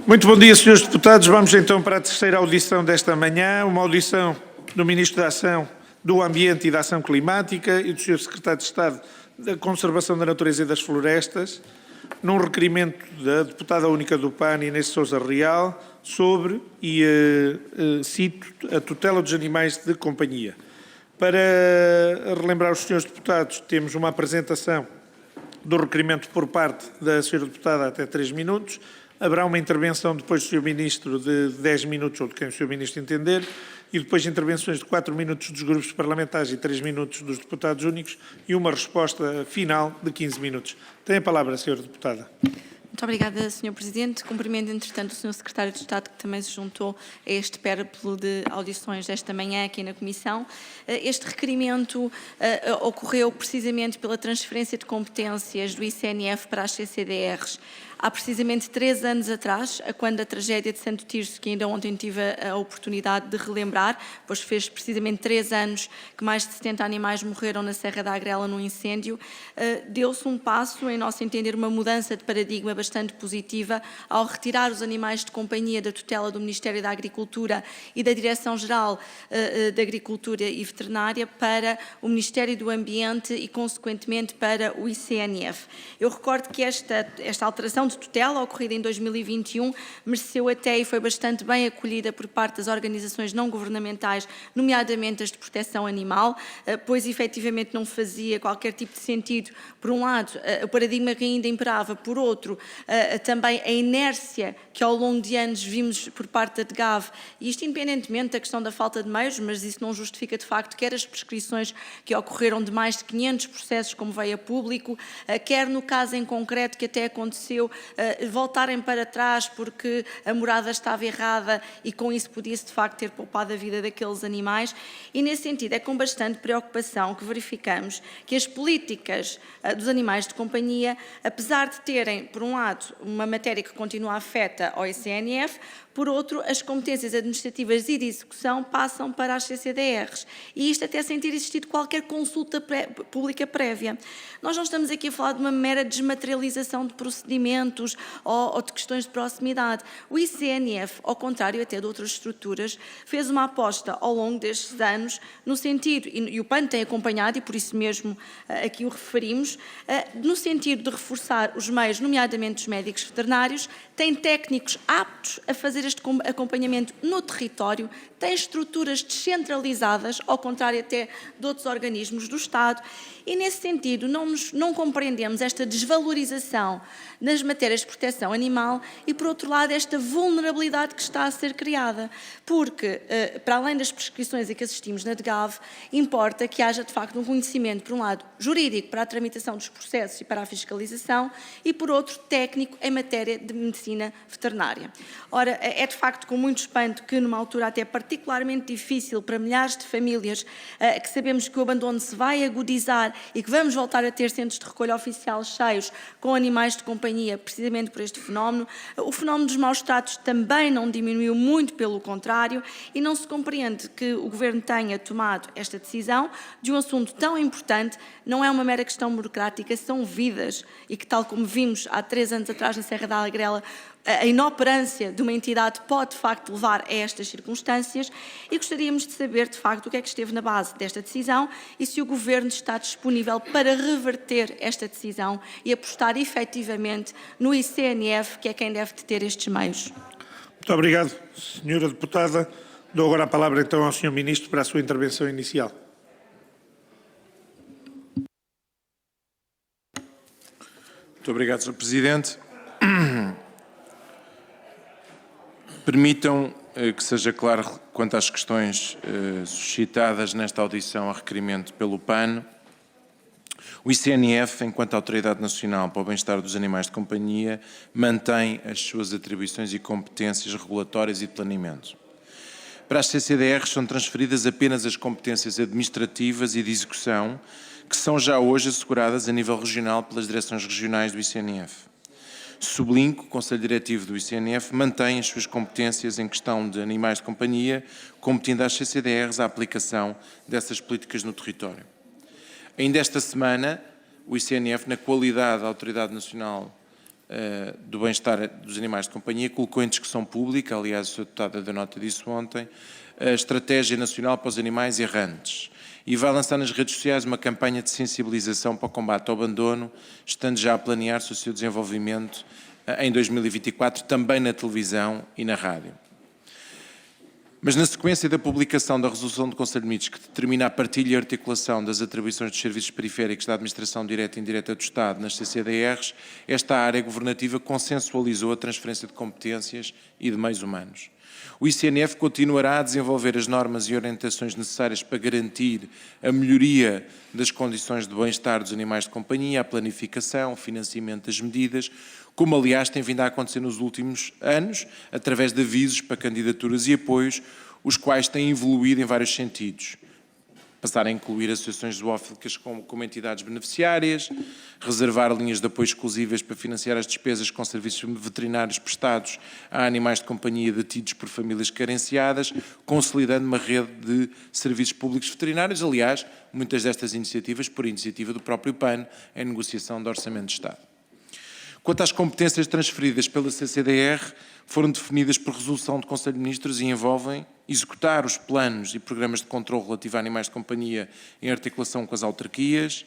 Muito bom dia, senhores deputados. Vamos então para a terceira audição desta manhã, uma audição do Ministro da Ação do Ambiente e da Ação Climática e do Sr. Secretário de Estado da Conservação da Natureza e das Florestas, num requerimento da deputada única do PAN, Inês Sousa Real, sobre, e cito, a tutela dos animais de companhia. Para relembrar os senhores deputados, temos uma apresentação do requerimento por parte da senhora deputada até 3 minutos. Haverá uma intervenção depois do Sr. Ministro de 10 minutos, ou de quem o Sr. Ministro entender, e depois intervenções de 4 minutos dos grupos parlamentares e 3 minutos dos deputados únicos e uma resposta final de 15 minutos. Tem a palavra a senhora deputada. Muito obrigada, Sr. Presidente. Cumprimento, entretanto, o Sr. Secretário de Estado, que também se juntou a este périplo de audições desta manhã aqui na Comissão. Este requerimento ocorreu precisamente pela transferência de competências do ICNF para as CCDRs. Há precisamente 3 anos atrás, quando a tragédia de Santo Tirso, que ainda ontem tive a oportunidade de relembrar, pois fez precisamente 3 anos que mais de 70 animais morreram na Serra da Agrela num incêndio, deu-se um passo, em nosso entender, uma mudança de paradigma bastante positiva ao retirar os animais de companhia da tutela do Ministério da Agricultura e da Direção-Geral da Agricultura e Veterinária para o Ministério do Ambiente e, consequentemente, para o ICNF. Eu recordo que esta alteração de tutela, ocorrida em 2021, mereceu até e foi bastante bem acolhida por parte das organizações não governamentais, nomeadamente as de proteção animal, pois efetivamente não fazia qualquer tipo de sentido, por um lado, o paradigma que ainda imperava, por outro, também a inércia que ao longo de anos vimos por parte da DGAV, e isto independentemente da questão da falta de meios, mas isso não justifica de facto quer as prescrições que ocorreram de mais de 500 processos como veio a público, quer no caso em concreto que até aconteceu voltarem para trás porque a morada estava errada e com isso podia-se de facto ter poupado a vida daqueles animais, e nesse sentido é com bastante preocupação que verificamos que as políticas dos animais de companhia, apesar de terem, por um lado, uma matéria que continua afeta ao ICNF, por outro, as competências administrativas e de execução passam para as CCDRs, e isto até sem ter existido qualquer consulta pública prévia. Nós não estamos aqui a falar de uma mera desmaterialização de procedimentos ou de questões de proximidade. O ICNF, ao contrário até de outras estruturas, fez uma aposta ao longo destes anos no sentido, e o PAN tem acompanhado, e por isso mesmo aqui o referimos, no sentido de reforçar os meios, nomeadamente os médicos veterinários, tem técnicos aptos a fazer este acompanhamento no território, tem estruturas descentralizadas, ao contrário até de outros organismos do Estado, e nesse sentido não compreendemos esta desvalorização nas matérias de proteção animal e, por outro lado, esta vulnerabilidade que está a ser criada, porque, para além das prescrições a que assistimos na DGAV, importa que haja, de facto, um conhecimento, por um lado, jurídico para a tramitação dos processos e para a fiscalização e, por outro, técnico em matéria de medicina veterinária. Ora, é de facto com muito espanto que, numa altura até particularmente difícil para milhares de famílias, que sabemos que o abandono se vai agudizar e que vamos voltar a ter centros de recolha oficial cheios com animais de companhia, precisamente por este fenómeno. O fenómeno dos maus tratos também não diminuiu, muito pelo contrário, e não se compreende que o Governo tenha tomado esta decisão de um assunto tão importante. Não é uma mera questão burocrática, são vidas, e que, tal como vimos há 3 anos atrás na Serra da Agrela, a inoperância de uma entidade pode, de facto, levar a estas circunstâncias, e gostaríamos de saber, de facto, o que é que esteve na base desta decisão e se o Governo está disponível para reverter esta decisão e apostar efetivamente no ICNF, que é quem deve ter estes meios. Muito obrigado, senhora deputada. Dou agora a palavra, então, ao senhor Ministro para a sua intervenção inicial. Muito obrigado, Sr. Presidente. Permitam que seja claro quanto às questões suscitadas nesta audição a requerimento pelo PAN. O ICNF, enquanto Autoridade Nacional para o Bem-Estar dos Animais de Companhia, mantém as suas atribuições e competências regulatórias e de planeamento. Para as CCDRs são transferidas apenas as competências administrativas e de execução que são já hoje asseguradas a nível regional pelas direções regionais do ICNF. Sublinho que o Conselho Diretivo do ICNF mantém as suas competências em questão de animais de companhia, competindo às CCDRs a aplicação dessas políticas no território. Ainda esta semana, o ICNF, na qualidade da Autoridade Nacional do bem-estar dos animais de companhia, colocou em discussão pública, aliás, o Sr. Deputado deu nota disso ontem, a Estratégia Nacional para os Animais Errantes e vai lançar nas redes sociais uma campanha de sensibilização para o combate ao abandono, estando já a planear-se o seu desenvolvimento em 2024, também na televisão e na rádio. Mas na sequência da publicação da resolução do Conselho de Ministros que determina a partilha e articulação das atribuições dos serviços periféricos da administração direta e indireta do Estado nas CCDRs, esta área governativa consensualizou a transferência de competências e de meios humanos. O ICNF continuará a desenvolver as normas e orientações necessárias para garantir a melhoria das condições de bem-estar dos animais de companhia, a planificação, o financiamento das medidas, como aliás tem vindo a acontecer nos últimos anos, através de avisos para candidaturas e apoios, os quais têm evoluído em vários sentidos. Passar a incluir associações zoofílicas como entidades beneficiárias, reservar linhas de apoio exclusivas para financiar as despesas com serviços veterinários prestados a animais de companhia detidos por famílias carenciadas, consolidando uma rede de serviços públicos veterinários. Aliás, muitas destas iniciativas por iniciativa do próprio PAN, em negociação do Orçamento de Estado. Quanto às competências transferidas pela CCDR, foram definidas por resolução do Conselho de Ministros e envolvem executar os planos e programas de controle relativo a animais de companhia em articulação com as autarquias,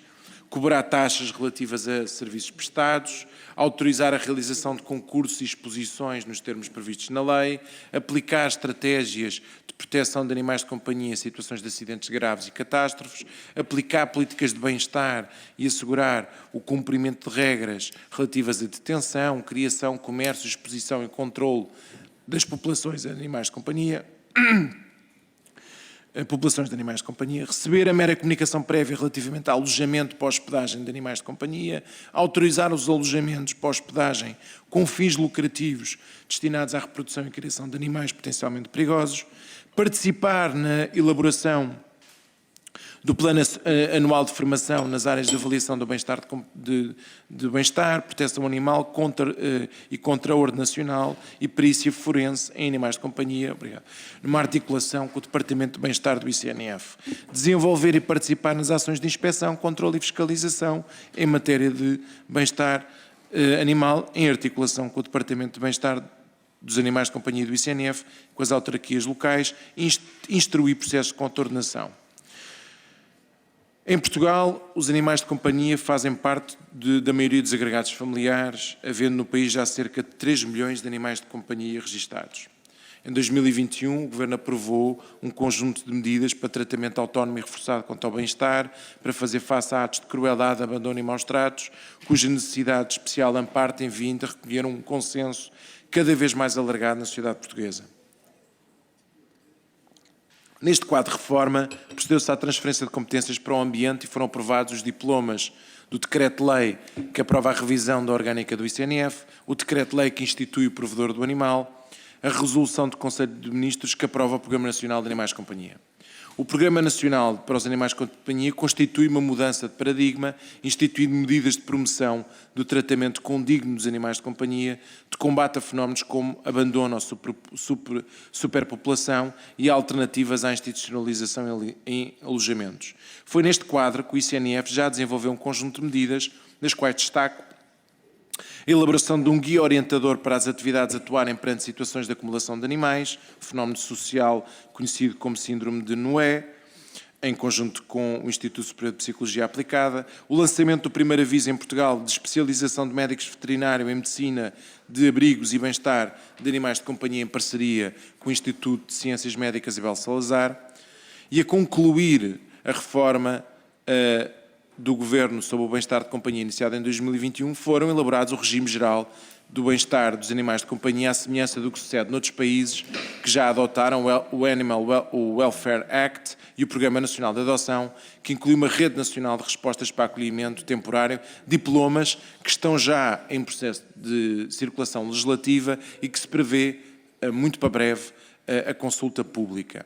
cobrar taxas relativas a serviços prestados, autorizar a realização de concursos e exposições nos termos previstos na lei, aplicar estratégias de proteção de animais de companhia em situações de acidentes graves e catástrofes, aplicar políticas de bem-estar e assegurar o cumprimento de regras relativas à detenção, criação, comércio, exposição e controle das populações de animais de companhia, receber a mera comunicação prévia relativamente ao alojamento para hospedagem de animais de companhia, autorizar os alojamentos para hospedagem com fins lucrativos destinados à reprodução e criação de animais potencialmente perigosos, participar na elaboração do Plano Anual de Formação nas áreas de avaliação do bem-estar, de bem-estar, proteção animal e contra-ordem nacional e perícia forense em animais de companhia, obrigado, numa articulação com o Departamento de Bem-Estar do ICNF. Desenvolver e participar nas ações de inspeção, controle e fiscalização em matéria de bem-estar animal, em articulação com o Departamento de Bem-Estar dos Animais de Companhia do ICNF, com as autarquias locais, instruir processos de coordenação. Em Portugal, os animais de companhia fazem parte da maioria dos agregados familiares, havendo no país já cerca de 3 milhões de animais de companhia registados. Em 2021, o Governo aprovou um conjunto de medidas para tratamento autónomo e reforçado quanto ao bem-estar, para fazer face a atos de crueldade, abandono e maus-tratos, cuja necessidade de especial amparo tem vindo a recolher um consenso cada vez mais alargado na sociedade portuguesa. Neste quadro de reforma, procedeu-se à transferência de competências para o ambiente e foram aprovados os diplomas do Decreto-Lei que aprova a revisão da orgânica do ICNF, o Decreto-Lei que institui o provedor do animal, a resolução do Conselho de Ministros que aprova o Programa Nacional de Animais de Companhia. O Programa Nacional para os Animais de Companhia constitui uma mudança de paradigma, instituindo medidas de promoção do tratamento condigno dos animais de companhia, de combate a fenómenos como abandono ou superpopulação e alternativas à institucionalização em alojamentos. Foi neste quadro que o ICNF já desenvolveu um conjunto de medidas, das quais destaco a elaboração de um guia orientador para as atividades a atuarem perante situações de acumulação de animais, fenómeno social conhecido como Síndrome de Noé, em conjunto com o Instituto Superior de Psicologia Aplicada, o lançamento do primeiro aviso em Portugal de especialização de médicos veterinários em medicina de abrigos e bem-estar de animais de companhia em parceria com o Instituto de Ciências Médicas Abel Salazar, e a concluir a reforma do Governo sobre o bem-estar de companhia iniciado em 2021, foram elaborados o regime geral do bem-estar dos animais de companhia, à semelhança do que sucede noutros países que já adotaram o Animal Welfare Act e o Programa Nacional de Adoção, que inclui uma rede nacional de respostas para acolhimento temporário, diplomas que estão já em processo de circulação legislativa e que se prevê, muito para breve, a consulta pública.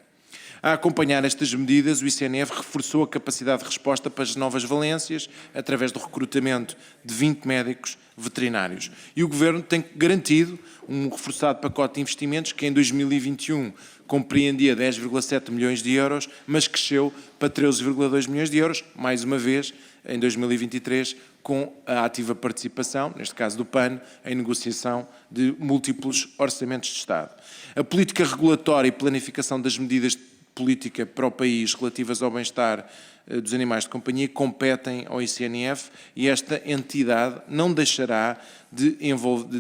A acompanhar estas medidas, o ICNF reforçou a capacidade de resposta para as novas valências, através do recrutamento de 20 médicos veterinários. E o Governo tem garantido um reforçado pacote de investimentos que em 2021 compreendia 10,7 milhões de euros, mas cresceu para 13,2 milhões de euros, mais uma vez, em 2023, com a ativa participação, neste caso do PAN, em negociação de múltiplos orçamentos de Estado. A política regulatória e planificação das medidas de política para o país relativas ao bem-estar dos animais de companhia competem ao ICNF e esta entidade não deixará de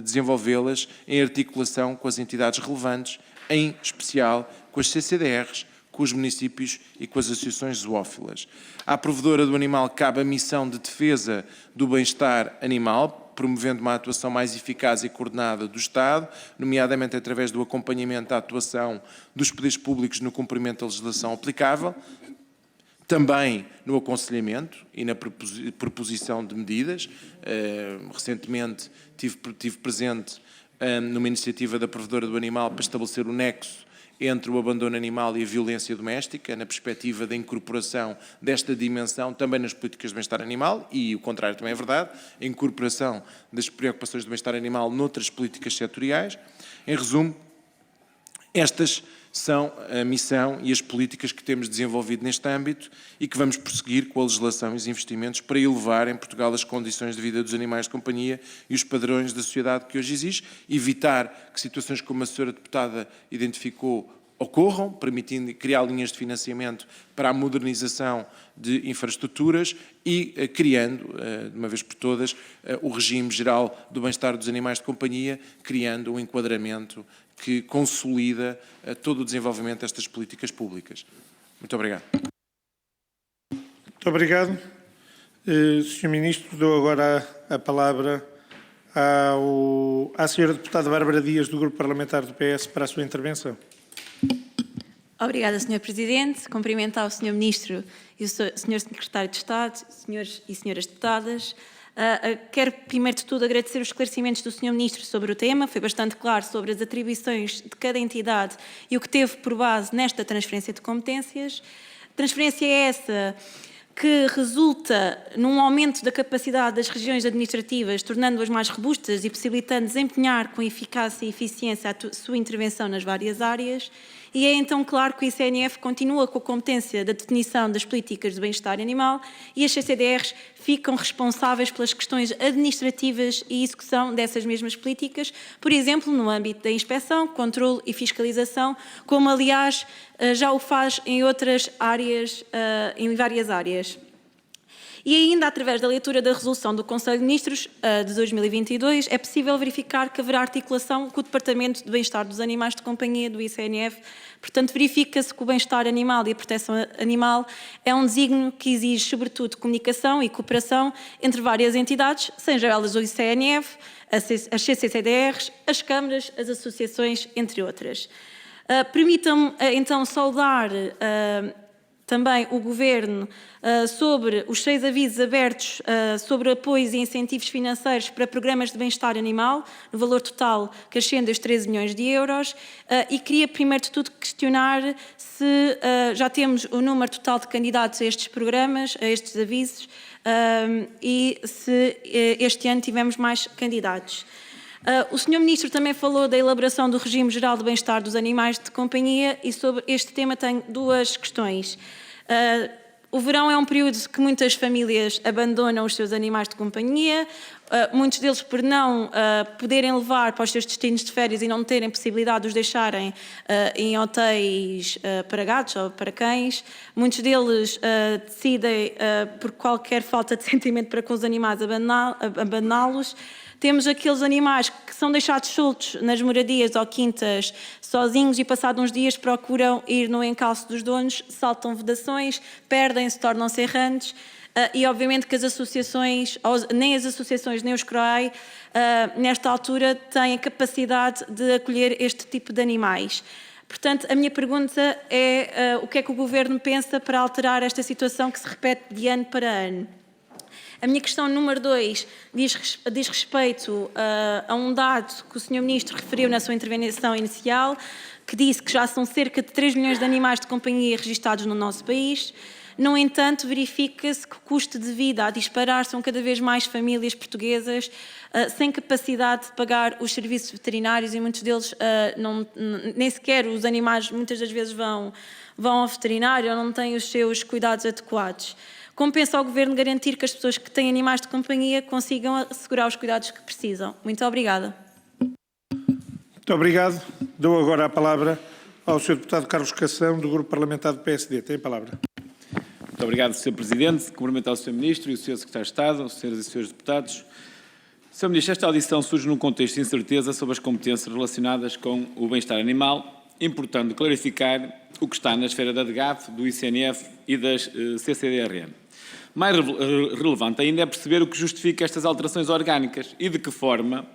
desenvolvê-las em articulação com as entidades relevantes, em especial com as CCDRs, com os municípios e com as associações zoófilas. À provedora do animal cabe a missão de defesa do bem-estar animal, promovendo uma atuação mais eficaz e coordenada do Estado, nomeadamente através do acompanhamento à atuação dos poderes públicos no cumprimento da legislação aplicável, também no aconselhamento e na proposição de medidas. Recentemente tive presente numa iniciativa da provedora do animal para estabelecer o nexo entre o abandono animal e a violência doméstica, na perspectiva da incorporação desta dimensão também nas políticas de bem-estar animal, e o contrário também é verdade, a incorporação das preocupações do bem-estar animal noutras políticas setoriais. Em resumo, estas são a missão e as políticas que temos desenvolvido neste âmbito e que vamos prosseguir com a legislação e os investimentos para elevar em Portugal as condições de vida dos animais de companhia e os padrões da sociedade que hoje existe, evitar que situações como a senhora deputada identificou ocorram, permitindo criar linhas de financiamento para a modernização de infraestruturas e criando, de uma vez por todas, o regime geral do bem-estar dos animais de companhia, criando um enquadramento que consolida todo o desenvolvimento destas políticas públicas. Muito obrigado. Muito obrigado. Sr. Ministro, dou agora a palavra à Sra. Deputada Bárbara Dias, do Grupo Parlamentar do PS, para a sua intervenção. Obrigada, Sr. Presidente. Cumprimentar o Sr. Ministro e o Sr. Secretário de Estado, senhores e senhoras deputadas. Quero, primeiro de tudo, agradecer os esclarecimentos do Sr. Ministro sobre o tema. Foi bastante claro sobre as atribuições de cada entidade e o que teve por base nesta transferência de competências. Transferência é essa que resulta num aumento da capacidade das regiões administrativas, tornando-as mais robustas e possibilitando desempenhar com eficácia e eficiência a sua intervenção nas várias áreas. E é então claro que o ICNF continua com a competência da definição das políticas de bem-estar animal e as CCDRs ficam responsáveis pelas questões administrativas e execução dessas mesmas políticas, por exemplo, no âmbito da inspeção, controle e fiscalização, como aliás já o faz em outras áreas, em várias áreas. E ainda, através da leitura da resolução do Conselho de Ministros de 2022, é possível verificar que haverá articulação com o Departamento de Bem-Estar dos Animais de Companhia do ICNF. Portanto, verifica-se que o bem-estar animal e a proteção animal é um desígnio que exige, sobretudo, comunicação e cooperação entre várias entidades, seja elas o ICNF, as CCDRs, as câmaras, as associações, entre outras. Permitam-me, então, saudar também o Governo sobre os 6 avisos abertos sobre apoios e incentivos financeiros para programas de bem-estar animal, no valor total que ascende aos 13 milhões de euros, e queria primeiro de tudo questionar se já temos o número total de candidatos a estes programas, a estes avisos, e se este ano tivemos mais candidatos. O Sr. Ministro também falou da elaboração do regime geral de bem-estar dos animais de companhia e sobre este tema tenho 2 questões. O verão é um período que muitas famílias abandonam os seus animais de companhia, muitos deles por não poderem levar para os seus destinos de férias e não terem possibilidade de os deixarem em hotéis para gatos ou para cães. Muitos deles decidem, por qualquer falta de sentimento para com os animais, abandoná-los. Temos aqueles animais que são deixados soltos nas moradias ou quintas sozinhos e, passados uns dias, procuram ir no encalço dos donos, saltam vedações, perdem-se, tornam-se errantes. E, obviamente, que as associações, nem as associações nem os CROAI, nesta altura, têm a capacidade de acolher este tipo de animais. Portanto, a minha pergunta é o que é que o Governo pensa para alterar esta situação que se repete de ano para ano? A minha questão número 2 diz respeito a um dado que o Sr. Ministro referiu na sua intervenção inicial, que disse que já são cerca de 3 milhões de animais de companhia registados no nosso país. No entanto, verifica-se que o custo de vida a disparar são cada vez mais famílias portuguesas sem capacidade de pagar os serviços veterinários e muitos deles nem sequer os animais muitas das vezes vão ao veterinário ou não têm os seus cuidados adequados. Compensa ao Governo garantir que as pessoas que têm animais de companhia consigam assegurar os cuidados que precisam. Muito obrigada. Muito obrigado. Dou agora a palavra ao Sr. Deputado Carlos Cação, do Grupo Parlamentar do PSD. Tem a palavra. Muito obrigado, Sr. Presidente. Cumprimentar o Sr. Ministro e o Sr. Secretário de Estado, Sras. e Srs. Deputados. Sr. Ministro, esta audição surge num contexto de incerteza sobre as competências relacionadas com o bem-estar animal, importando clarificar o que está na esfera da DGAF, do ICNF e das CCDRN. Mais relevante ainda é perceber o que justifica estas alterações orgânicas e de que forma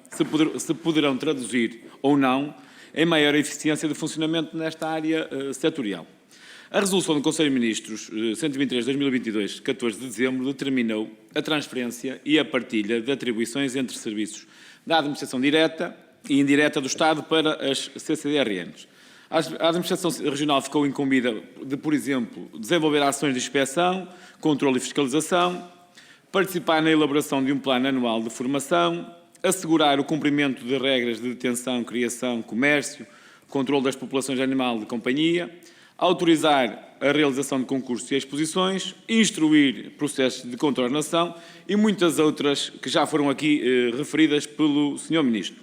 se poderão traduzir ou não em maior eficiência de funcionamento nesta área setorial. A resolução do Conselho de Ministros 123/2022, 14 de dezembro, determinou a transferência e a partilha de atribuições entre serviços da administração direta e indireta do Estado para as CCDRNs. A administração regional ficou incumbida de, por exemplo, desenvolver ações de inspeção, controle e fiscalização, participar na elaboração de um plano anual de formação, assegurar o cumprimento de regras de detenção, criação, comércio, controle das populações de animal de companhia, autorizar a realização de concursos e exposições, instruir processos de contornação e muitas outras que já foram aqui referidas pelo Sr. Ministro.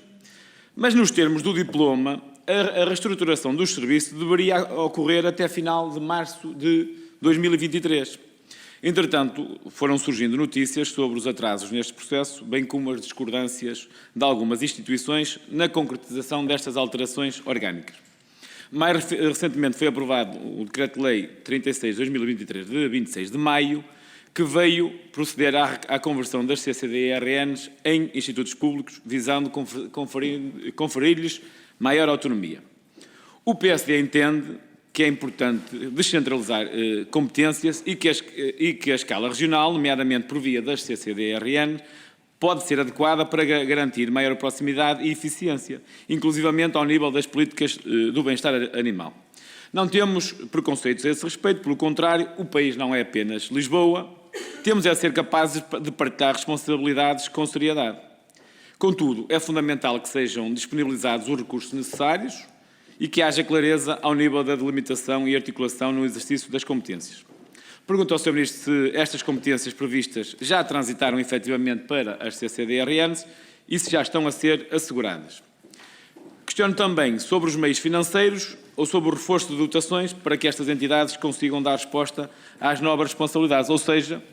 Mas nos termos do diploma, a reestruturação dos serviços deveria ocorrer até final de março de 2023. Entretanto, foram surgindo notícias sobre os atrasos neste processo, bem como as discordâncias de algumas instituições na concretização destas alterações orgânicas. Mais recentemente foi aprovado o Decreto-Lei 36/2023, de 26 de maio, que veio proceder à conversão das CCDRNs em institutos públicos, visando conferir-lhes maior autonomia. O PSD entende que é importante descentralizar competências e que a escala regional, nomeadamente por via das CCDRN, pode ser adequada para garantir maior proximidade e eficiência, inclusivamente ao nível das políticas do bem-estar animal. Não temos preconceitos a esse respeito, pelo contrário, o país não é apenas Lisboa, temos é ser capazes de partilhar responsabilidades com seriedade. Contudo, é fundamental que sejam disponibilizados os recursos necessários e que haja clareza ao nível da delimitação e articulação no exercício das competências. Pergunto ao Sr. Ministro se estas competências previstas já transitaram efetivamente para as CCDRNs e se já estão a ser asseguradas. Questiono também sobre os meios financeiros ou sobre o reforço de dotações para que estas entidades consigam dar resposta às novas responsabilidades, ou seja,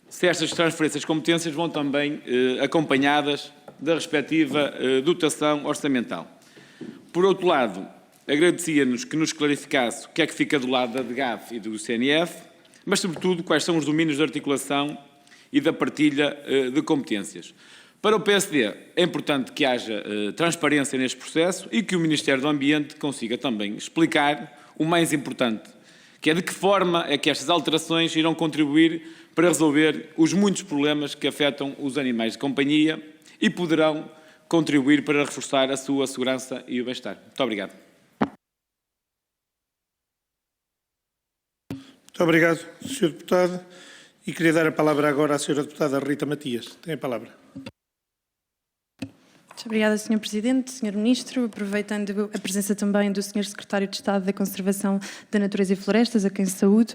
se estas transferências de competências vão também acompanhadas da respectiva dotação orçamental. Por outro lado, agradecia-nos que nos clarificasse o que é que fica do lado da DGAF e do CNF, mas, sobretudo, quais são os domínios de articulação e da partilha de competências. Para o PSD, é importante que haja transparência neste processo e que o Ministério do Ambiente consiga também explicar o mais importante, que é de que forma é que estas alterações irão contribuir para resolver os muitos problemas que afetam os animais de companhia e poderão contribuir para reforçar a sua segurança e o bem-estar. Muito obrigado. Muito obrigado, Sr. Deputado. E queria dar a palavra agora à Sra. Deputada Rita Matias. Tem a palavra. Muito obrigada, Sr. Presidente, Sr. Ministro. Aproveitando a presença também do Sr. Secretário de Estado da Conservação da Natureza e Florestas, a quem saúdo,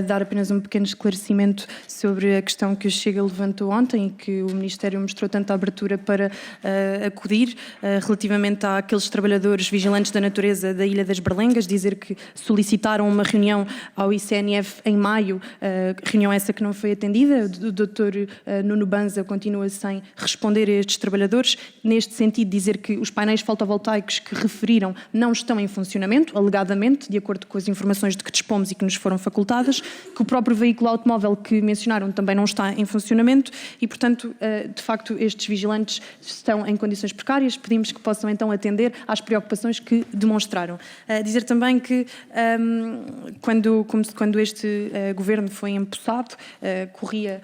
dar apenas um pequeno esclarecimento sobre a questão que o Chega levantou ontem e que o Ministério mostrou tanta abertura para acudir, relativamente àqueles trabalhadores vigilantes da natureza da Ilha das Berlengas, dizer que solicitaram uma reunião ao ICNF em maio, reunião essa que não foi atendida. O Dr. Nuno Banza continua sem responder a estes trabalhadores. Neste sentido, dizer que os painéis fotovoltaicos que referiram não estão em funcionamento, alegadamente, de acordo com as informações de que dispomos e que nos foram facultadas, que o próprio veículo automóvel que mencionaram também não está em funcionamento e, portanto, de facto, estes vigilantes estão em condições precárias. Pedimos que possam, então, atender às preocupações que demonstraram. Dizer também que, quando este governo foi empossado, corria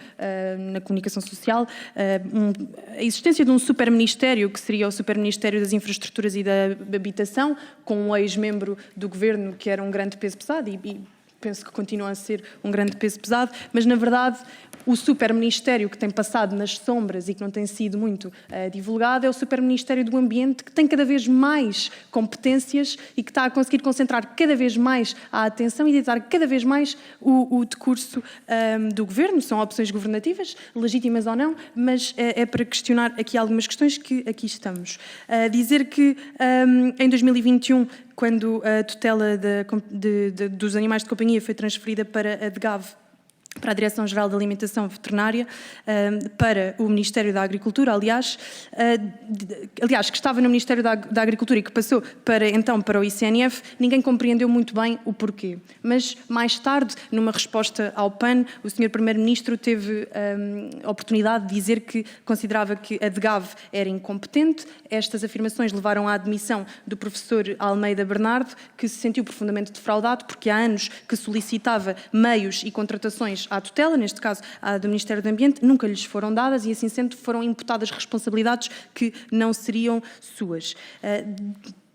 na comunicação social a existência de um superministério que seria o Superministério das Infraestruturas e da Habitação, com um ex-membro do Governo que era um grande peso pesado e penso que continua a ser um grande peso pesado, mas na verdade o superministério que tem passado nas sombras e que não tem sido muito divulgado é o superministério do Ambiente, que tem cada vez mais competências e que está a conseguir concentrar cada vez mais a atenção e ditar cada vez mais o decurso do Governo. São opções governativas, legítimas ou não, mas é para questionar aqui algumas questões que aqui estamos. Dizer que em 2021, quando a tutela dos animais de companhia foi transferida para a DGAV, para a Direção-Geral da Alimentação Veterinária, para o Ministério da Agricultura, aliás, que estava no Ministério da Agricultura e que passou então para o ICNF, ninguém compreendeu muito bem o porquê. Mas, mais tarde, numa resposta ao PAN, o Sr. Primeiro-Ministro teve a oportunidade de dizer que considerava que a DGAV era incompetente. Estas afirmações levaram à admissão do professor Almeida Bernardo, que se sentiu profundamente defraudado, porque há anos que solicitava meios e contratações à tutela, neste caso à do Ministério do Ambiente, nunca lhes foram dadas e, assim sendo, foram imputadas responsabilidades que não seriam suas.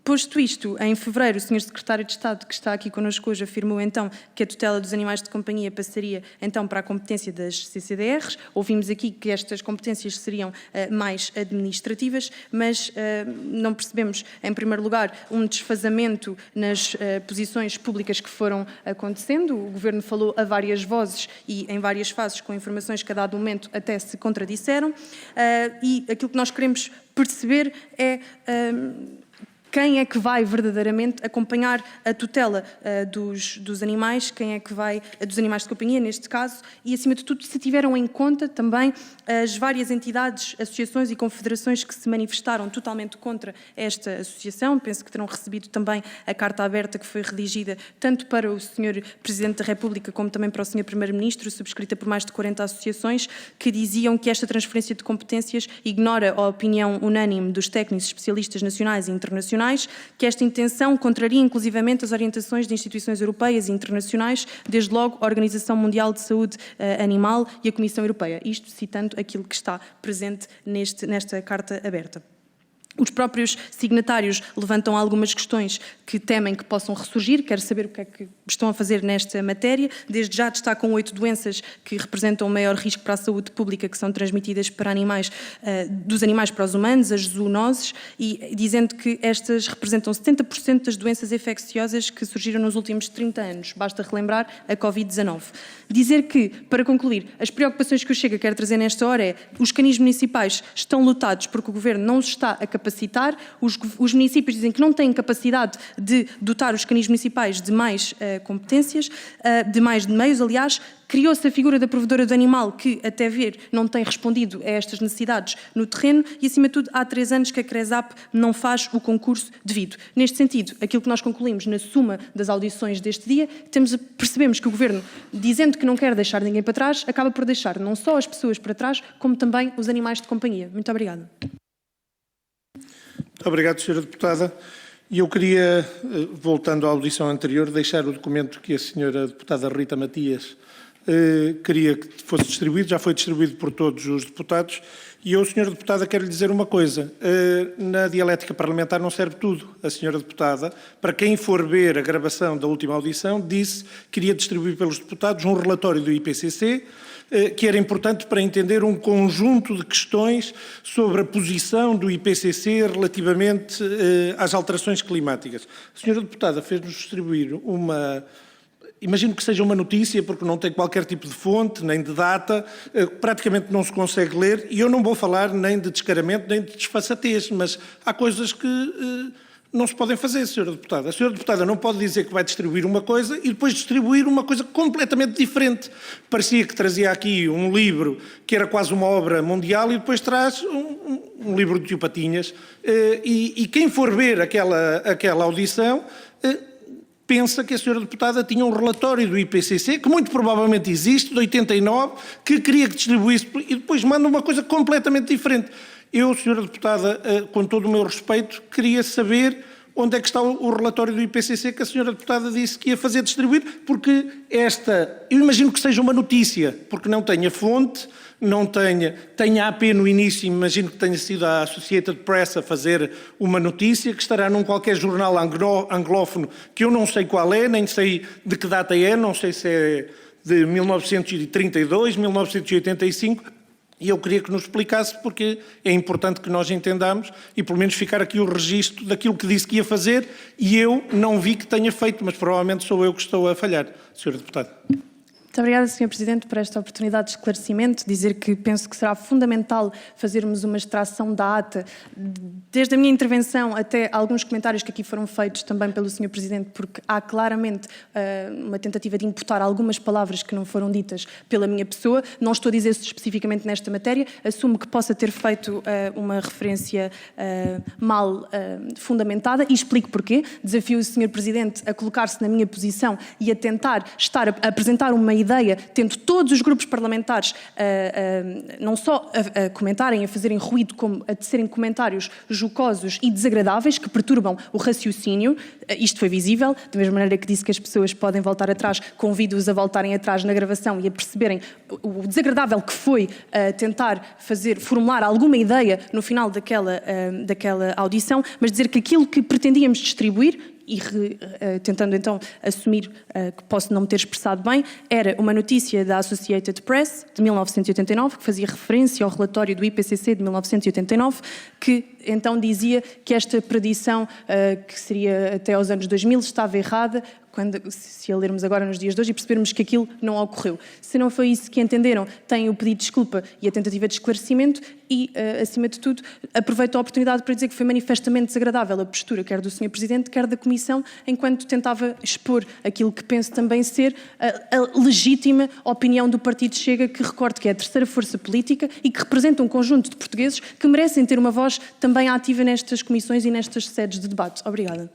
Posto isto, em fevereiro, o Sr. Secretário de Estado, que está aqui connosco hoje, afirmou então que a tutela dos animais de companhia passaria então para a competência das CCDRs. Ouvimos aqui que estas competências seriam mais administrativas, mas não percebemos, em primeiro lugar, um desfazamento nas posições públicas que foram acontecendo. O Governo falou a várias vozes e em várias fases, com informações que a dado momento até se contradisseram, e aquilo que nós queremos perceber é quem é que vai verdadeiramente acompanhar a tutela dos animais, quem é que vai, dos animais de companhia, neste caso, e, acima de tudo, se tiveram em conta também as várias entidades, associações e confederações que se manifestaram totalmente contra esta associação. Penso que terão recebido também a carta aberta que foi redigida tanto para o Sr. Presidente da República como também para o Sr. Primeiro-Ministro, subscrita por mais de 40 associações, que diziam que esta transferência de competências ignora a opinião unânime dos técnicos especialistas nacionais e internacionais, que esta intenção contraria inclusivamente as orientações de instituições europeias e internacionais, desde logo a Organização Mundial de Saúde Animal e a Comissão Europeia. Isto citando aquilo que está presente nesta carta aberta. Os próprios signatários levantam algumas questões que temem que possam ressurgir. Quero saber o que é que estão a fazer nesta matéria. Desde já destacam 8 doenças que representam o maior risco para a saúde pública, que são transmitidas para animais, dos animais para os humanos, as zoonoses, e dizendo que estas representam 70% das doenças infecciosas que surgiram nos últimos 30 anos. Basta relembrar a Covid-19. Dizer que, para concluir, as preocupações que o Chega quer trazer nesta hora é: os canis municipais estão lotados porque o Governo não os está a capacitar. Os municípios dizem que não têm capacidade de dotar os canis municipais de mais competências, de mais meios, aliás. Criou-se a figura da provedora do animal, que, até ver, não tem respondido a estas necessidades no terreno e, acima de tudo, há 3 anos que a CRESAP não faz o concurso devido. Neste sentido, aquilo que nós concluímos na suma das audições deste dia, percebemos que o Governo, dizendo que não quer deixar ninguém para trás, acaba por deixar não só as pessoas para trás, como também os animais de companhia. Muito obrigada. Muito obrigado, Sra. Deputada. E eu queria, voltando à audição anterior, deixar o documento que a Sra. Deputada Rita Matias queria que fosse distribuído, já foi distribuído por todos os deputados, e eu, Sra. Deputada, quero lhe dizer uma coisa: na dialética parlamentar não serve tudo. A Sra. Deputada, para quem for ver a gravação da última audição, disse que queria distribuir pelos deputados um relatório do IPCC, que era importante para entender um conjunto de questões sobre a posição do IPCC relativamente às alterações climáticas. A Sra. Deputada fez-nos distribuir imagino que seja uma notícia, porque não tem qualquer tipo de fonte, nem de data, praticamente não se consegue ler, e eu não vou falar nem de descaramento, nem de desfaçatez, mas há coisas que não se podem fazer, Sra. Deputada. A Sra. Deputada não pode dizer que vai distribuir uma coisa e depois distribuir uma coisa completamente diferente. Parecia que trazia aqui um livro que era quase uma obra mundial e depois traz um livro de Tio Patinhas. E quem for ver aquela audição pensa que a Sra. Deputada tinha um relatório do IPCC, que muito provavelmente existe, de 89, que queria que distribuísse, e depois manda uma coisa completamente diferente. Eu, Sra. Deputada, com todo o meu respeito, queria saber onde é que está o relatório do IPCC que a Sra. Deputada disse que ia fazer distribuir, porque eu imagino que seja uma notícia, porque não tem a fonte, não tenha AP no início, imagino que tenha sido a Associated Press a fazer uma notícia, que estará num qualquer jornal anglófono, que eu não sei qual é, nem sei de que data é, não sei se é de 1932, 1985, e eu queria que nos explicasse, porque é importante que nós entendamos e pelo menos ficar aqui o registro daquilo que disse que ia fazer e eu não vi que tenha feito, mas provavelmente sou eu que estou a falhar, Sr. Deputado. Muito obrigada, Sr. Presidente, por esta oportunidade de esclarecimento. Dizer que penso que será fundamental fazermos uma extração da ata, desde a minha intervenção até alguns comentários que aqui foram feitos também pelo Sr. Presidente, porque há claramente uma tentativa de imputar algumas palavras que não foram ditas pela minha pessoa. Não estou a dizer especificamente nesta matéria, assumo que possa ter feito uma referência mal fundamentada e explico porquê. Desafio o Sr. Presidente a colocar-se na minha posição e a tentar a apresentar uma ideia, tendo todos os grupos parlamentares não só a comentarem, a fazerem ruído, como a tecerem comentários jocosos e desagradáveis que perturbam o raciocínio. Isto foi visível, da mesma maneira que disse que as pessoas podem voltar atrás, convido-os a voltarem atrás na gravação e a perceberem o desagradável que foi tentar formular alguma ideia no final daquela audição, mas dizer que aquilo que pretendíamos distribuir, e tentando então assumir que posso não me ter expressado bem, era uma notícia da Associated Press de 1989, que fazia referência ao relatório do IPCC de 1989, que então dizia que esta predição, que seria até aos anos 2000, estava errada, se a lermos agora nos dias de hoje e percebermos que aquilo não ocorreu. Se não foi isso que entenderam, têm o pedido de desculpa e a tentativa de esclarecimento e, acima de tudo, aproveito a oportunidade para dizer que foi manifestamente desagradável a postura quer do Sr. Presidente, quer da Comissão, enquanto tentava expor aquilo que penso também ser a legítima opinião do Partido Chega, que recordo que é a terceira força política e que representa um conjunto de portugueses que merecem ter uma voz também ativa nestas comissões e nestas sedes de debate. Obrigada.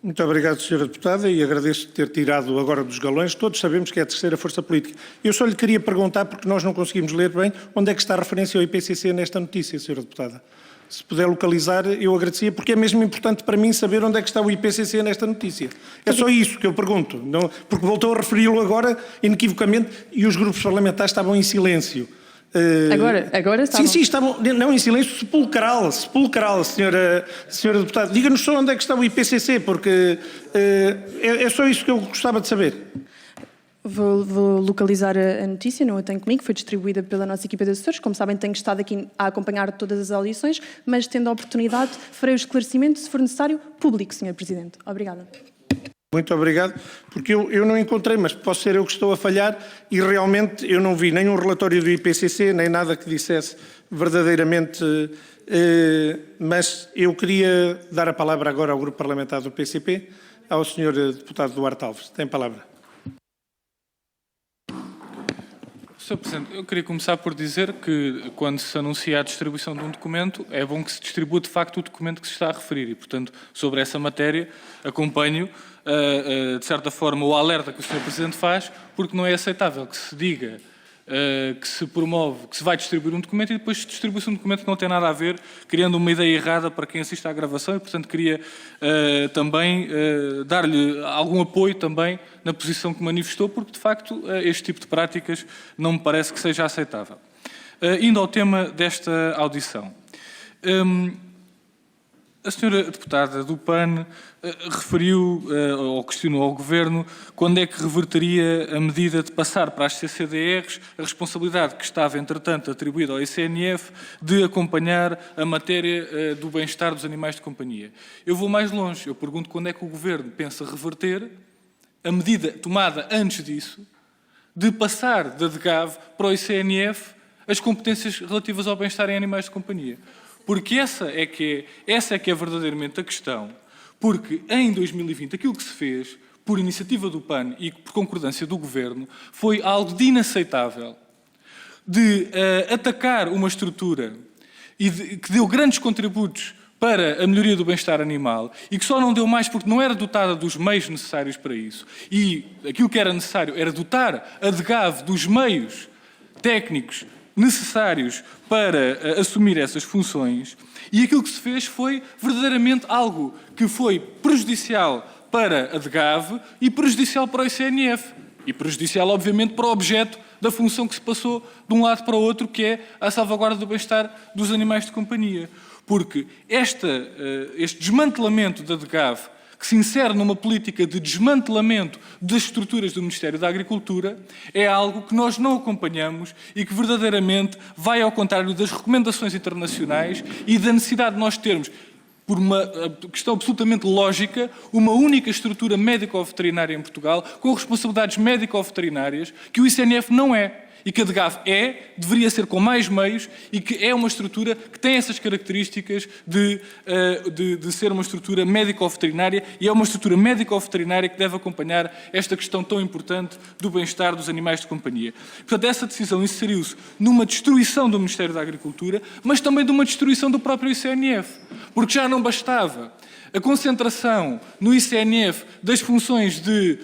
Muito obrigado, Sra. Deputada, e agradeço ter tirado agora dos galões. Todos sabemos que é a terceira força política. Eu só lhe queria perguntar, porque nós não conseguimos ler bem, onde é que está a referência ao IPCC nesta notícia, Sra. Deputada. Se puder localizar, eu agradecia, porque é mesmo importante para mim saber onde é que está o IPCC nesta notícia. É só isso que eu pergunto, não, porque voltou a referi-lo agora, inequivocamente, e os grupos parlamentares estavam em silêncio. Agora estavam... Sim, estavam, não em silêncio, sepulcral, senhora Deputada. Diga-nos só onde é que está o IPCC, porque é só isso que eu gostava de saber. Vou localizar a notícia, não a tenho comigo, foi distribuída pela nossa equipa de assessores. Como sabem, tenho estado aqui a acompanhar todas as audições, mas tendo a oportunidade, farei o esclarecimento, se for necessário, público, Sr. Presidente. Obrigada. Muito obrigado, porque eu não encontrei, mas posso ser eu que estou a falhar e realmente eu não vi nenhum relatório do IPCC, nem nada que dissesse verdadeiramente, mas eu queria dar a palavra agora ao Grupo Parlamentar do PCP, ao Sr. Deputado Duarte Alves. Tem a palavra. Sr. Presidente, eu queria começar por dizer que, quando se anuncia a distribuição de um documento, é bom que se distribua de facto o documento que se está a referir e, portanto, sobre essa matéria, acompanho, de certa forma, o alerta que o Sr. Presidente faz, porque não é aceitável que se diga que se promove, que se vai distribuir um documento e depois se distribui-se um documento que não tem nada a ver, criando uma ideia errada para quem assiste à gravação e, portanto, queria também dar-lhe algum apoio também na posição que manifestou, porque, de facto, este tipo de práticas não me parece que seja aceitável. Indo ao tema desta audição. A senhora deputada do PAN referiu ou questionou ao Governo quando é que reverteria a medida de passar para as CCDRs a responsabilidade que estava, entretanto, atribuída ao ICNF de acompanhar a matéria do bem-estar dos animais de companhia. Eu vou mais longe. Eu pergunto quando é que o Governo pensa reverter a medida tomada antes disso de passar da DGAV para o ICNF as competências relativas ao bem-estar em animais de companhia. Porque essa é que é verdadeiramente a questão, porque em 2020 aquilo que se fez, por iniciativa do PAN e por concordância do Governo, foi algo de inaceitável, de atacar uma estrutura que deu grandes contributos para a melhoria do bem-estar animal e que só não deu mais porque não era dotada dos meios necessários para isso. E aquilo que era necessário era dotar a DGAV dos meios técnicos necessários para assumir essas funções, e aquilo que se fez foi verdadeiramente algo que foi prejudicial para a DGAV e prejudicial para o ICNF, e prejudicial, obviamente, para o objeto da função que se passou de um lado para o outro, que é a salvaguarda do bem-estar dos animais de companhia. Porque este desmantelamento da DGAV, que se insere numa política de desmantelamento das estruturas do Ministério da Agricultura, é algo que nós não acompanhamos e que verdadeiramente vai ao contrário das recomendações internacionais e da necessidade de nós termos, por uma questão absolutamente lógica, uma única estrutura médico-veterinária em Portugal, com responsabilidades médico-veterinárias, que o ICNF não é. E que a DGAV deveria ser com mais meios e que é uma estrutura que tem essas características de ser uma estrutura médico-veterinária e é uma estrutura médico-veterinária que deve acompanhar esta questão tão importante do bem-estar dos animais de companhia. Portanto, essa decisão inseriu-se numa destruição do Ministério da Agricultura, mas também de uma destruição do próprio ICNF, porque já não bastava a concentração no ICNF das funções de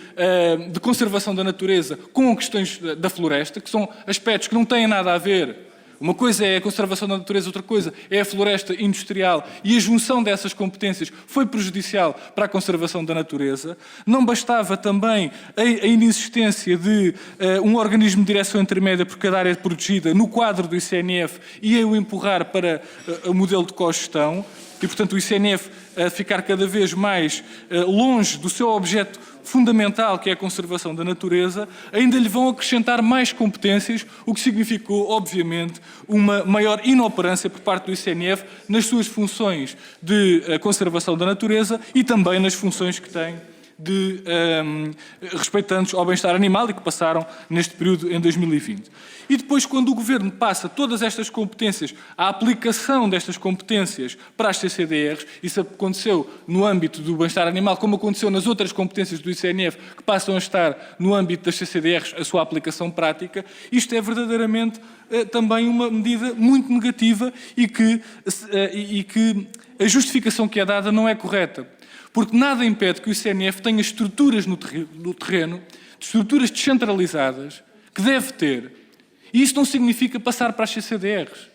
conservação da natureza com questões da floresta, que são aspectos que não têm nada a ver. Uma coisa é a conservação da natureza, outra coisa é a floresta industrial, e a junção dessas competências foi prejudicial para a conservação da natureza. Não bastava também a inexistência de um organismo de direção intermédia por cada área protegida no quadro do ICNF e a o empurrar para o modelo de cogestão. E, portanto, o ICNF a ficar cada vez mais longe do seu objeto fundamental, que é a conservação da natureza, ainda lhe vão acrescentar mais competências, o que significou, obviamente, uma maior inoperância por parte do ICNF nas suas funções de conservação da natureza e também nas funções que tem respeitantes ao bem-estar animal e que passaram neste período em 2020. E depois, quando o Governo passa todas estas competências, a aplicação destas competências para as CCDRs, isso aconteceu no âmbito do bem-estar animal, como aconteceu nas outras competências do ICNF, que passam a estar no âmbito das CCDRs, a sua aplicação prática, isto é verdadeiramente também uma medida muito negativa e que a justificação que é dada não é correta. Porque nada impede que o ICNF tenha estruturas no terreno, estruturas descentralizadas, que deve ter. E isso não significa passar para as CCDRs.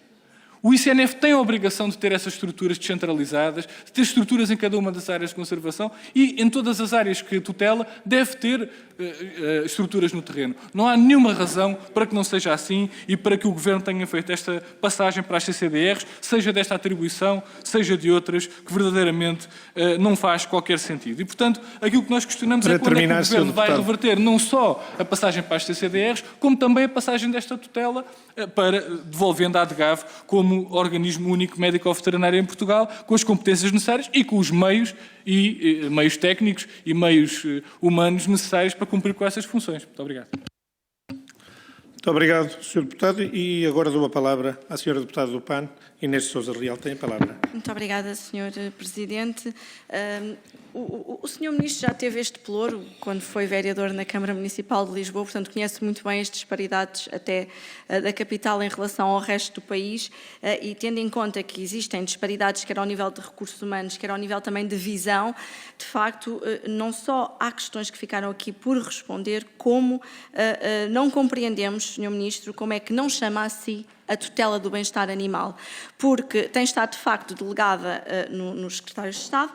O ICNF tem a obrigação de ter essas estruturas descentralizadas, de ter estruturas em cada uma das áreas de conservação e em todas as áreas que tutela deve ter estruturas no terreno. Não há nenhuma razão para que não seja assim e para que o Governo tenha feito esta passagem para as CCDRs, seja desta atribuição, seja de outras, que verdadeiramente não faz qualquer sentido. E, portanto, aquilo que nós questionamos é quando é que o Governo vai reverter não só a passagem para as CCDRs, como também a passagem desta tutela devolvendo à DGAV como organismo único médico-veterinário em Portugal, com as competências necessárias e com os meios técnicos e meios humanos necessários para cumprir com essas funções. Muito obrigado. Muito obrigado, Sr. Deputado. E agora dou a palavra à Sra. Deputada do PAN, Inês de Sousa Real. Tem a palavra. Muito obrigada, Sr. Presidente. O Sr. Ministro já teve este pelouro quando foi vereador na Câmara Municipal de Lisboa, portanto conhece muito bem as disparidades até da capital em relação ao resto do país e tendo em conta que existem disparidades quer ao nível de recursos humanos, quer ao nível também de visão, de facto não só há questões que ficaram aqui por responder, como não compreendemos, Sr. Ministro, como é que não chama a si a tutela do bem-estar animal, porque tem estado de facto delegada nos secretários de Estado,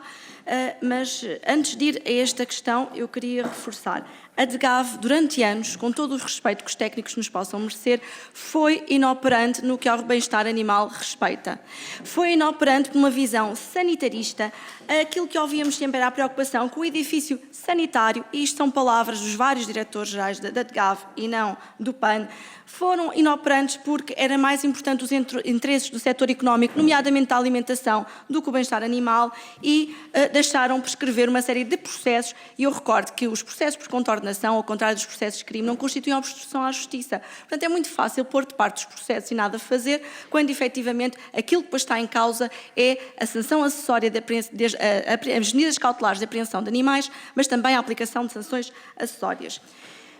mas antes de ir a esta questão, eu queria reforçar. A DGAV, durante anos, com todo o respeito que os técnicos nos possam merecer, foi inoperante no que ao bem-estar animal respeita. Foi inoperante por uma visão sanitarista. Aquilo que ouvíamos sempre era a preocupação com o edifício sanitário, e isto são palavras dos vários diretores-gerais da DGAV e não do PAN, foram inoperantes porque era mais importante os interesses do setor económico, nomeadamente da alimentação, do que o bem-estar animal, e deixaram prescrever uma série de processos, e eu recordo que os processos por contornação, ao contrário dos processos de crime, não constituem obstrução à justiça. Portanto, é muito fácil pôr de parte os processos e nada fazer, quando efetivamente aquilo que depois está em causa é a sanção acessória, as medidas cautelares de apreensão de animais, mas também a aplicação de sanções acessórias.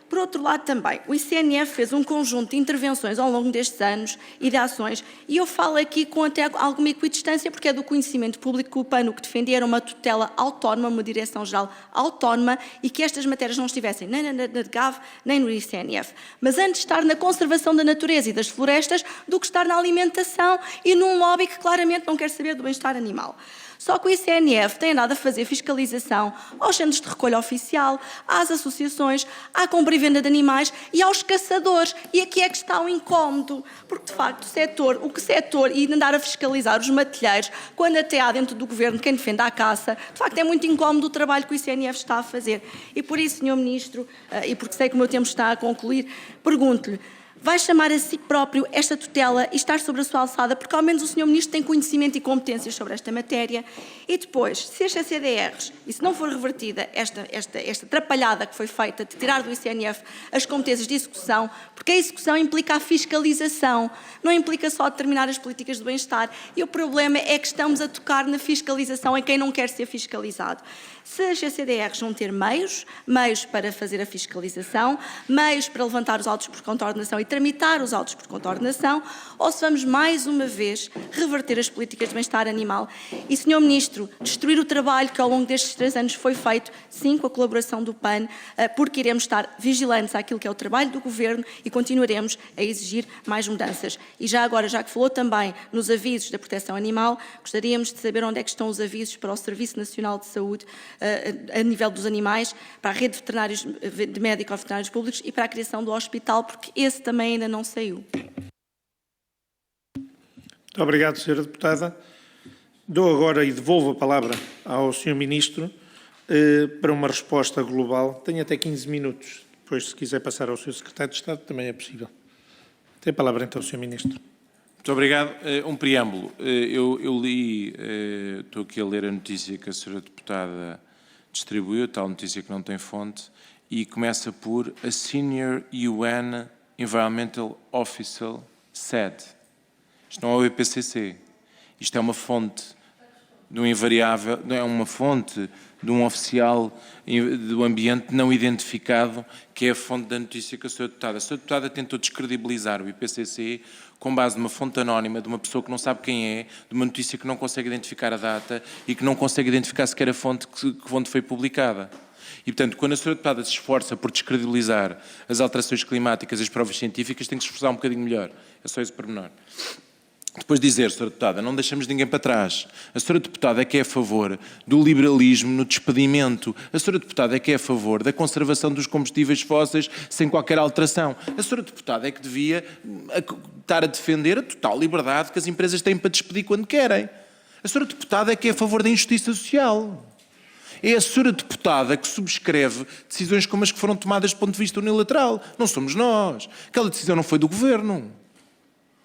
Por outro lado também, o ICNF fez um conjunto de intervenções ao longo destes anos e de ações, e eu falo aqui com até alguma equidistância, porque é do conhecimento público que o PAN o que defendia era uma tutela autónoma, uma direção-geral autónoma, e que estas matérias não estivessem nem na DGAV, nem no ICNF. Mas antes de estar na conservação da natureza e das florestas, do que estar na alimentação e num lobby que claramente não quer saber do bem-estar animal. Só que o ICNF tem andado a fazer fiscalização aos centros de recolha oficial, às associações, à compra e venda de animais e aos caçadores. E aqui é que está o incómodo, porque de facto o setor e andar a fiscalizar os matilheiros, quando até há dentro do governo quem defende a caça, de facto é muito incómodo o trabalho que o ICNF está a fazer. E por isso, Sr. Ministro, e porque sei que o meu tempo está a concluir, pergunto-lhe: vai chamar a si próprio esta tutela e estar sobre a sua alçada, porque ao menos o Sr. Ministro tem conhecimento e competências sobre esta matéria? E depois, se as CCDRs, e se não for revertida esta atrapalhada que foi feita de tirar do ICNF as competências de execução, porque a execução implica a fiscalização, não implica só determinar as políticas de bem-estar, e o problema é que estamos a tocar na fiscalização em quem não quer ser fiscalizado. Se as CCDRs vão ter meios para fazer a fiscalização, meios para levantar os autos por contornação e tramitar os autos por contornação, ou se vamos mais uma vez reverter as políticas de bem-estar animal. E, Sr. Ministro, destruir o trabalho que ao longo destes 3 anos foi feito, sim, com a colaboração do PAN, porque iremos estar vigilantes àquilo que é o trabalho do Governo e continuaremos a exigir mais mudanças. E já agora, já que falou também nos avisos da proteção animal, gostaríamos de saber onde é que estão os avisos para o Serviço Nacional de Saúde a nível dos animais, para a rede de veterinários, de médico-veterinários públicos e para a criação do hospital, porque esse também ainda não saiu. Muito obrigado, Sra. Deputada. Dou agora e devolvo a palavra ao Sr. Ministro para uma resposta global. Tem até 15 minutos. Depois, se quiser passar ao Sr. Secretário de Estado, também é possível. Tem a palavra então, Sr. Ministro. Muito obrigado. Um preâmbulo. Eu li, estou aqui a ler a notícia que a Sra. Deputada distribuiu, tal notícia que não tem fonte, e começa por a Senior UN Environmental Official said. Isto não é o IPCC. Isto é uma fonte de um invariável, é uma fonte de um oficial do ambiente não identificado, que é a fonte da notícia que a Sra. Deputada. A Sra. Deputada tentou descredibilizar o IPCC com base numa fonte anónima, de uma pessoa que não sabe quem é, de uma notícia que não consegue identificar a data e que não consegue identificar sequer a fonte onde foi publicada. E, portanto, quando a Sra. Deputada se esforça por descredibilizar as alterações climáticas e as provas científicas, tem que se esforçar um bocadinho melhor. É só esse pormenor. Depois dizer, Sra. Deputada, não deixamos ninguém para trás. A Sra. Deputada é que é a favor do liberalismo no despedimento. A Sra. Deputada é que é a favor da conservação dos combustíveis fósseis sem qualquer alteração. A Sra. Deputada é que devia estar a defender a total liberdade que as empresas têm para despedir quando querem. A Sra. Deputada é que é a favor da injustiça social. É a Sra. Deputada que subscreve decisões como as que foram tomadas do ponto de vista unilateral. Não somos nós. Aquela decisão não foi do Governo.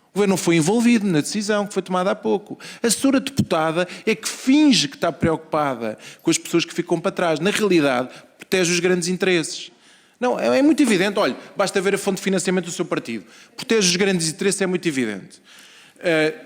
O Governo não foi envolvido na decisão que foi tomada há pouco. A Sra. Deputada é que finge que está preocupada com as pessoas que ficam para trás. Na realidade, protege os grandes interesses. Não, é muito evidente. Olha, basta ver a fonte de financiamento do seu partido. Protege os grandes interesses, é muito evidente.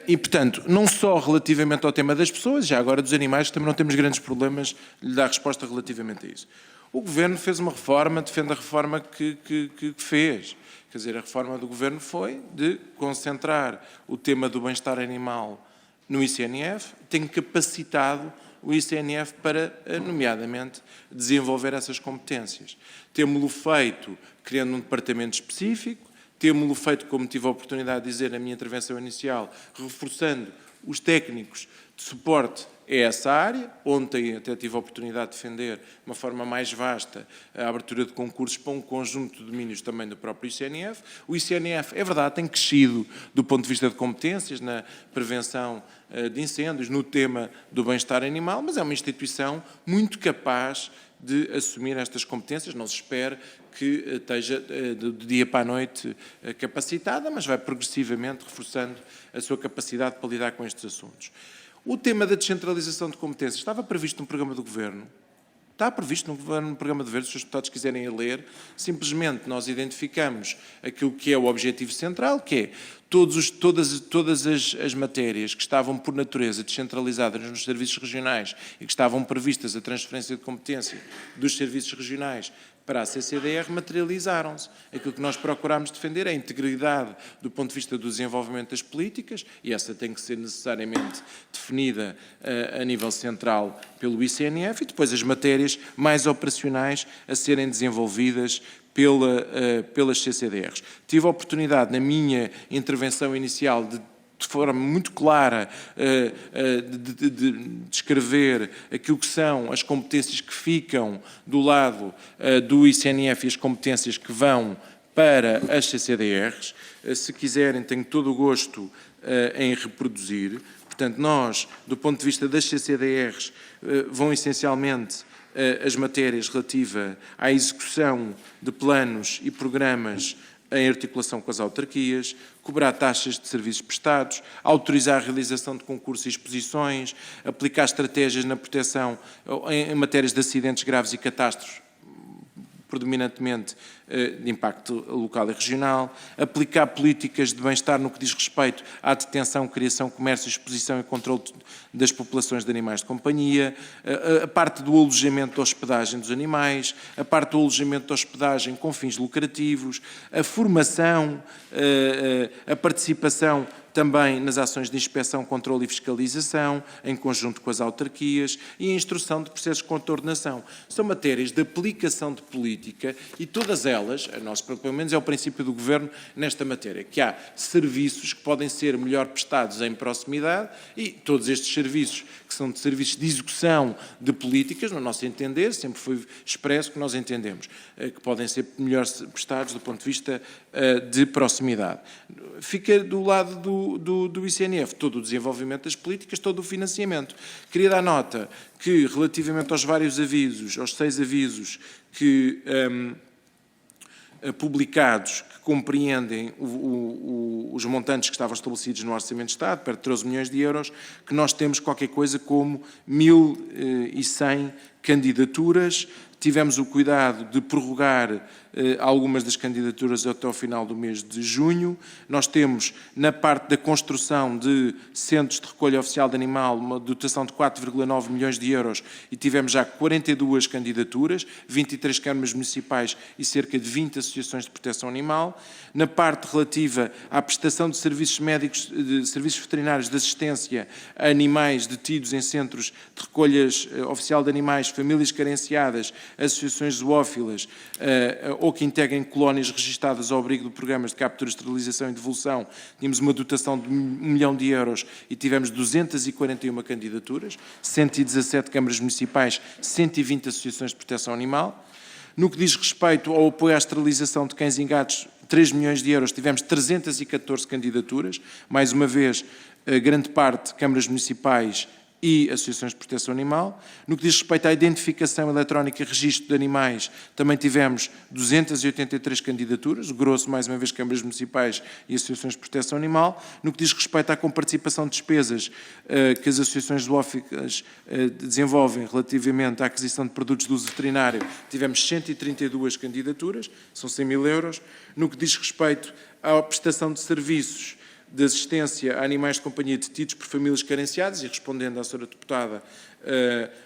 E, portanto, não só relativamente ao tema das pessoas, já agora dos animais, também não temos grandes problemas de lhe dar resposta relativamente a isso. O Governo fez uma reforma, defende a reforma que fez. Quer dizer, a reforma do Governo foi de concentrar o tema do bem-estar animal no ICNF, tem capacitado o ICNF para, nomeadamente, desenvolver essas competências. Temos-lo feito criando um departamento específico, temos-lo feito, como tive a oportunidade de dizer na minha intervenção inicial, reforçando os técnicos de suporte a essa área. Ontem até tive a oportunidade de defender de uma forma mais vasta a abertura de concursos para um conjunto de domínios também do próprio ICNF. O ICNF, é verdade, tem crescido do ponto de vista de competências na prevenção de incêndios, no tema do bem-estar animal, mas é uma instituição muito capaz de assumir estas competências. Não se espera que esteja do dia para a noite capacitada, mas vai progressivamente reforçando a sua capacidade para lidar com estes assuntos. O tema da descentralização de competências estava previsto no programa do Governo. Está previsto no programa de governo, se os deputados quiserem ler. Simplesmente nós identificamos aquilo que é o objetivo central, que é todas as matérias que estavam por natureza descentralizadas nos serviços regionais e que estavam previstas a transferência de competência dos serviços regionais para a CCDR materializaram-se. Aquilo que nós procurámos defender é a integridade do ponto de vista do desenvolvimento das políticas, e essa tem que ser necessariamente definida a nível central pelo ICNF, e depois as matérias mais operacionais a serem desenvolvidas pelas CCDRs. Tive a oportunidade, na minha intervenção inicial, de de forma muito clara de descrever aquilo que são as competências que ficam do lado do ICNF e as competências que vão para as CCDRs. Se quiserem, tenho todo o gosto em reproduzir. Portanto, nós, do ponto de vista das CCDRs, vão essencialmente as matérias relativas à execução de planos e programas em articulação com as autarquias, cobrar taxas de serviços prestados, autorizar a realização de concursos e exposições, aplicar estratégias na proteção em matérias de acidentes graves e catástrofes, predominantemente de impacto local e regional, aplicar políticas de bem-estar no que diz respeito à detenção, criação, comércio, exposição e controle das populações de animais de companhia, a parte do alojamento da hospedagem dos animais, a parte do alojamento da hospedagem com fins lucrativos, a formação, a participação também nas ações de inspeção, controle e fiscalização, em conjunto com as autarquias, e a instrução de processos de coordenação. São matérias de aplicação de política e todas elas, pelo menos é o princípio do Governo nesta matéria, que há serviços que podem ser melhor prestados em proximidade e todos estes serviços, que são de serviços de execução de políticas, no nosso entender, sempre foi expresso que nós entendemos, que podem ser melhor prestados do ponto de vista de proximidade. Fica do lado do ICNF todo o desenvolvimento das políticas, todo o financiamento. Queria dar nota que, relativamente aos vários avisos, aos 6 avisos que publicados, que compreendem os montantes que estavam estabelecidos no Orçamento de Estado, perto de 13 milhões de euros, que nós temos qualquer coisa como 1.100 candidaturas. Tivemos o cuidado de prorrogar algumas das candidaturas até ao final do mês de junho. Nós temos, na parte da construção de centros de recolha oficial de animal, uma dotação de 4,9 milhões de euros e tivemos já 42 candidaturas, 23 câmaras municipais e cerca de 20 associações de proteção animal. Na parte relativa à prestação de serviços médicos, de serviços veterinários de assistência a animais detidos em centros de recolhas oficial de animais, famílias carenciadas, associações zoófilas ou que integrem colónias registadas ao abrigo de programas de captura, esterilização e devolução, tínhamos uma dotação de 1 milhão de euros e tivemos 241 candidaturas, 117 câmaras municipais, 120 associações de proteção animal. No que diz respeito ao apoio à esterilização de cães e gatos, 3 milhões de euros, tivemos 314 candidaturas, mais uma vez, grande parte câmaras municipais e associações de proteção animal. No que diz respeito à identificação eletrónica e registro de animais, também tivemos 283 candidaturas, o grosso, mais uma vez, câmaras municipais e associações de proteção animal. No que diz respeito à comparticipação de despesas que as associações zoóficas desenvolvem relativamente à aquisição de produtos de uso veterinário, tivemos 132 candidaturas, são 100 mil euros. No que diz respeito à prestação de serviços de assistência a animais de companhia detidos por famílias carenciadas, e respondendo à senhora deputada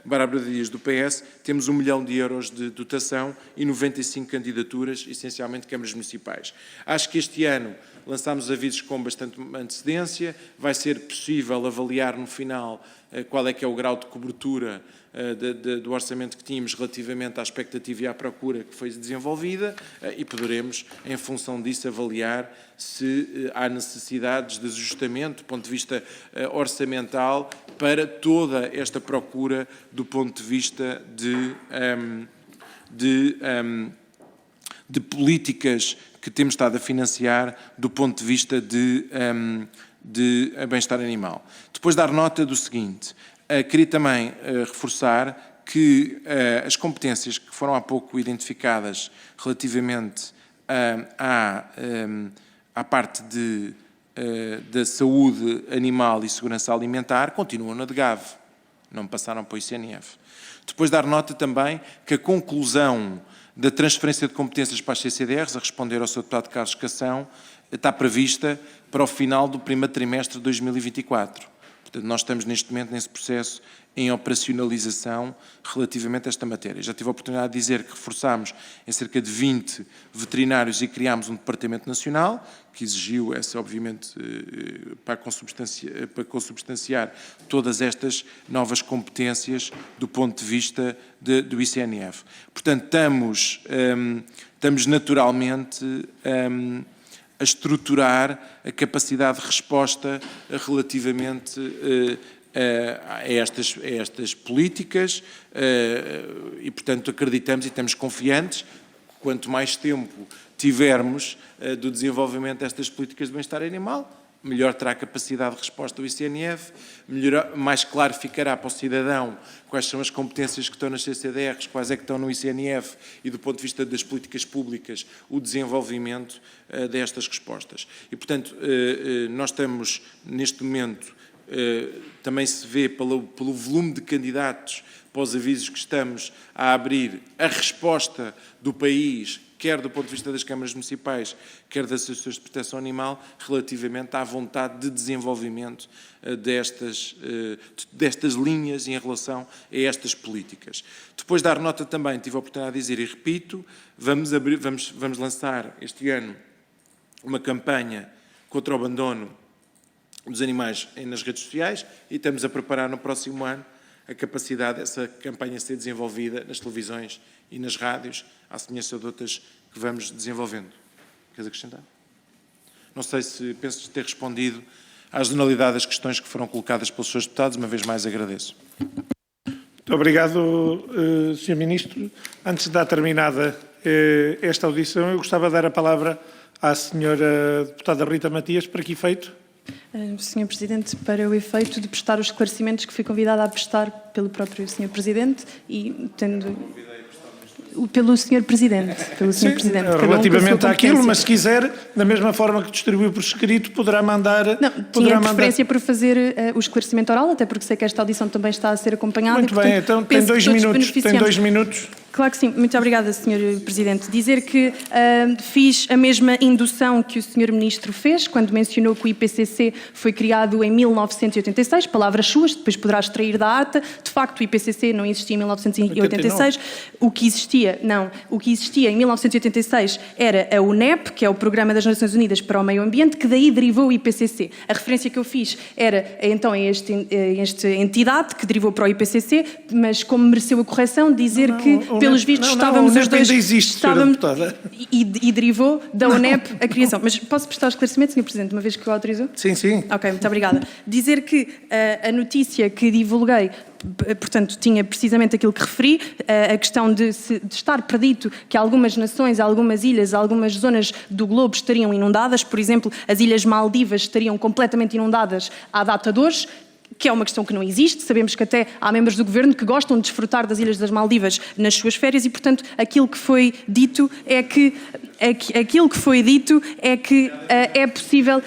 Bárbara Dias do PS, temos 1 milhão de euros de dotação e 95 candidaturas, essencialmente câmaras municipais. Acho que este ano lançámos avisos com bastante antecedência, vai ser possível avaliar no final qual é que é o grau de cobertura do orçamento que tínhamos relativamente à expectativa e à procura que foi desenvolvida e poderemos, em função disso, avaliar se há necessidades de ajustamento do ponto de vista orçamental para toda esta procura do ponto de vista de políticas que temos estado a financiar do ponto de vista de bem-estar animal. Depois dar nota do seguinte, queria também reforçar que as competências que foram há pouco identificadas relativamente à parte da saúde animal e segurança alimentar continuam na DGAV, não passaram para o ICNF. Depois dar nota também que a conclusão da transferência de competências para as CCDRs, a responder ao Sr. Deputado Carlos Cação, está prevista para o final do primeiro trimestre de 2024. Portanto, nós estamos neste momento nesse processo em operacionalização relativamente a esta matéria. Já tive a oportunidade de dizer que reforçámos em cerca de 20 veterinários e criámos um departamento nacional, que exigiu essa, obviamente, para consubstanciar todas estas novas competências do ponto de vista do ICNF. Portanto, estamos naturalmente a estruturar a capacidade de resposta relativamente a estas políticas e, portanto, acreditamos e estamos confiantes que quanto mais tempo tivermos do desenvolvimento destas políticas de bem-estar animal, melhor terá a capacidade de resposta do ICNF, mais claro ficará para o cidadão quais são as competências que estão nas CCDRs, quais é que estão no ICNF e, do ponto de vista das políticas públicas, o desenvolvimento destas respostas. E, portanto, nós estamos, neste momento, também se vê pelo volume de candidatos para os avisos que estamos a abrir, a resposta do país, quer do ponto de vista das câmaras municipais, quer das associações de proteção animal, relativamente à vontade de desenvolvimento destas linhas em relação a estas políticas. Depois de dar nota também, tive a oportunidade de dizer e repito, vamos lançar este ano uma campanha contra o abandono dos animais nas redes sociais e estamos a preparar no próximo ano a capacidade dessa campanha ser desenvolvida nas televisões e nas rádios, à semelhança de outras que vamos desenvolvendo. Queres acrescentar? Não sei se penso ter respondido à generalidade das questões que foram colocadas pelos seus deputados. Uma vez mais agradeço. Muito obrigado, Sr. Ministro. Antes de dar terminada esta audição, eu gostava de dar a palavra à Sra. Deputada Rita Matias. Para que efeito? Sr. Presidente, para o efeito de prestar os esclarecimentos que fui convidada a prestar pelo próprio Sr. Presidente e tendo... Pelo Sr. Presidente. Sim, relativamente àquilo, mas se quiser, da mesma forma que distribuiu por escrito, poderá mandar... Não, tinha preferência por fazer o esclarecimento oral, até porque sei que esta audição também está a ser acompanhada. Muito e, bem, portanto, então tem 2 minutos. Tem 2 minutos. Claro que sim. Muito obrigada, Sr. Presidente. Dizer que fiz a mesma indução que o Sr. Ministro fez, quando mencionou que o IPCC foi criado em 1986, palavras suas, depois poderá extrair da ata. De facto, o IPCC não existia em 1986. O que existia em 1986 era a UNEP, que é o Programa das Nações Unidas para o Meio Ambiente, que daí derivou o IPCC. A referência que eu fiz era, então, a esta entidade que derivou para o IPCC, mas como mereceu a correção, dizer que, pelos vistos, estávamos os dois... ainda existe, estávamos, e derivou da UNEP a criação. Mas posso prestar o esclarecimento, Sr. Presidente, uma vez que o autorizou? Sim, sim. Ok, muito obrigada. Dizer que a notícia que divulguei, portanto, tinha precisamente aquilo que referi, a questão de estar predito que algumas nações, algumas ilhas, algumas zonas do globo estariam inundadas. Por exemplo, as Ilhas Maldivas estariam completamente inundadas à data de hoje, que é uma questão que não existe. Sabemos que até há membros do Governo que gostam de desfrutar das Ilhas das Maldivas nas suas férias e, portanto, aquilo que foi dito é que é possível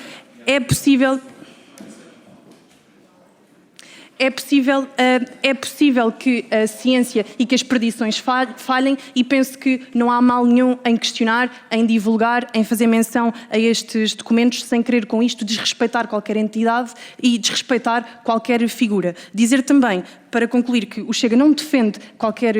que a ciência e que as predições falhem e penso que não há mal nenhum em questionar, em divulgar, em fazer menção a estes documentos sem querer com isto desrespeitar qualquer entidade e desrespeitar qualquer figura. Dizer também, para concluir, que o Chega não defende qualquer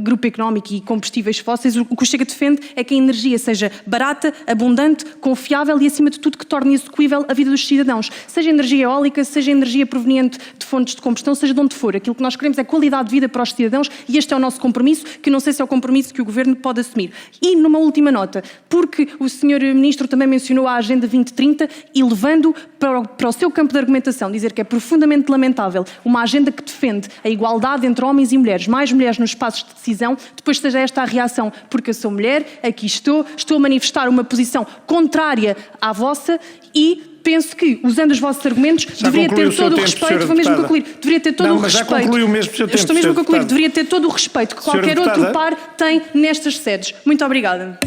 grupo económico e combustíveis fósseis. O que o Chega defende é que a energia seja barata, abundante, confiável e, acima de tudo, que torne execuível a vida dos cidadãos. Seja energia eólica, seja energia proveniente de fontes de combustão, seja de onde for. Aquilo que nós queremos é qualidade de vida para os cidadãos e este é o nosso compromisso, que não sei se é o compromisso que o Governo pode assumir. E numa última nota, porque o Sr. Ministro também mencionou a Agenda 2030 e levando para o seu campo de argumentação, dizer que é profundamente lamentável uma agenda que defende a igualdade entre homens e mulheres, mais mulheres nos espaços de decisão, depois seja esta a reação, porque eu sou mulher, aqui estou a manifestar uma posição contrária à vossa e penso que, usando os vossos argumentos, deveria ter todo o respeito, vou mesmo concluir, deveria ter todo o respeito. Já concluiu mesmo o seu tempo, estou mesmo a concluir, deveria ter todo o respeito que qualquer outro par tem nestas sedes. Muito obrigada.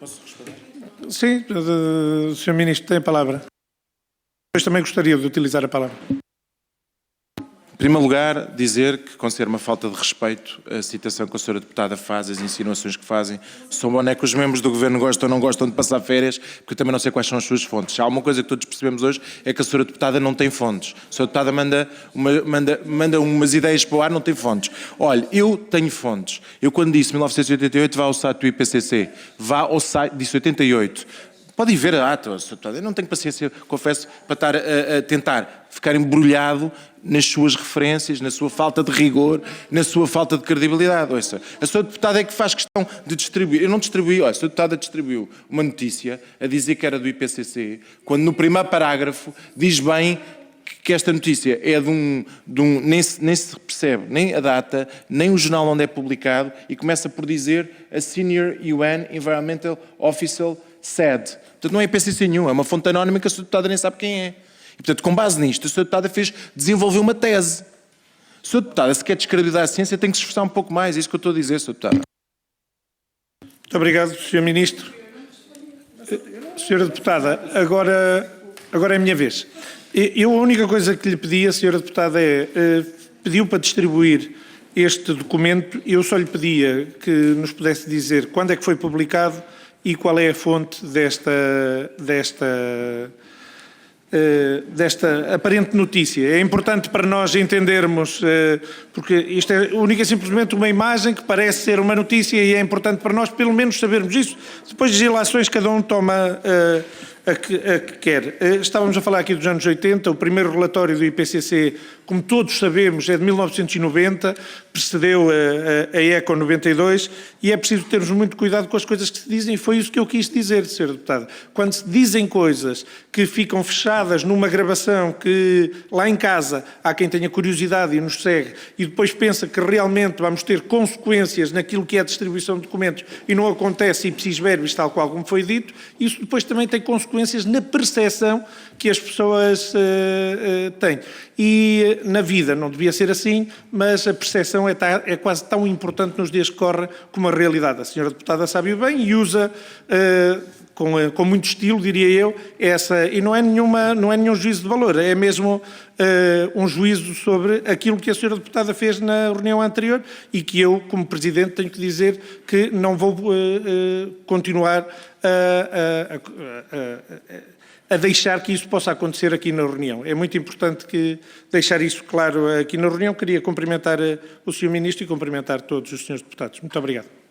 Posso responder? Sim, o Sr. Ministro tem a palavra. Depois também gostaria de utilizar a palavra. Em primeiro lugar, dizer que considero uma falta de respeito a citação que a Sra. Deputada faz, as insinuações que fazem. São bom é que os membros do Governo gostam ou não gostam de passar férias, porque eu também não sei quais são as suas fontes. Há uma coisa que todos percebemos hoje, é que a Sra. Deputada não tem fontes. A Sra. Deputada manda umas ideias para o ar, não tem fontes. Olha, eu tenho fontes. Eu quando disse 1988, vá ao site do IPCC, vá ao site, disse 88, Pode ir ver a ata, Sr. Deputado. Eu não tenho paciência, confesso, para estar a tentar ficar embrulhado nas suas referências, na sua falta de rigor, na sua falta de credibilidade. Ouça, a Sra. Deputada é que faz questão de distribuir. Eu não distribuí, olha, a Sra. Deputada distribuiu uma notícia a dizer que era do IPCC, quando no primeiro parágrafo diz bem que esta notícia é nem se percebe nem a data, nem o jornal onde é publicado, e começa por dizer a Senior UN Environmental Official said. Portanto, não é IPCC nenhum, é uma fonte anónima que a Sra. Deputada nem sabe quem é. E, portanto, com base nisto, a Sra. Deputada desenvolveu uma tese. A Sra. Deputada, se quer descredibilizar a ciência, tem que se esforçar um pouco mais. É isso que eu estou a dizer, Sra. Deputada. Muito obrigado, Sr. Ministro. Sra. Deputada, agora é a minha vez. A única coisa que lhe pedi, a Sra. Deputada, pediu para distribuir este documento. Eu só lhe pedia que nos pudesse dizer quando é que foi publicado e qual é a fonte desta aparente notícia. É importante para nós entendermos, porque isto é única e simplesmente uma imagem que parece ser uma notícia e é importante para nós pelo menos sabermos isso. Depois das ilações cada um toma a que quer. Estávamos a falar aqui dos anos 80, o primeiro relatório do IPCC, como todos sabemos, é de 1990, precedeu a ECO 92, e é preciso termos muito cuidado com as coisas que se dizem, e foi isso que eu quis dizer, Sra. Deputada. Quando se dizem coisas que ficam fechadas numa gravação que lá em casa há quem tenha curiosidade e nos segue, e depois pensa que realmente vamos ter consequências naquilo que é a distribuição de documentos, e não acontece ipsis verbis, tal qual como foi dito, isso depois também tem consequências na percepção que as pessoas têm. E na vida não devia ser assim, mas a percepção é quase tão importante nos dias que correm como a realidade. A Sra. Deputada sabe bem e usa com muito estilo, diria eu, e não é nenhum juízo de valor, é mesmo um juízo sobre aquilo que a Sra. Deputada fez na reunião anterior e que eu, como Presidente, tenho que dizer que não vou continuar a deixar que isso possa acontecer aqui na reunião. É muito importante deixar isso claro aqui na reunião. Queria cumprimentar o Sr. Ministro e cumprimentar todos os Srs. Deputados. Muito obrigado.